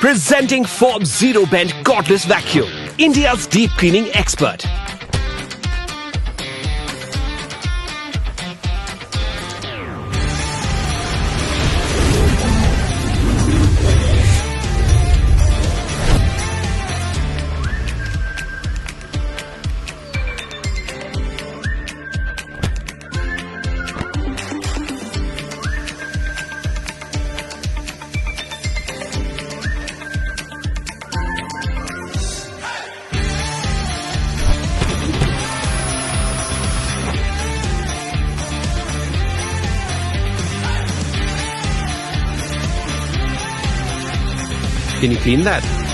Presenting Forbes Zero Bend Cordless Vacuum, India's deep cleaning expert. Can you clean that?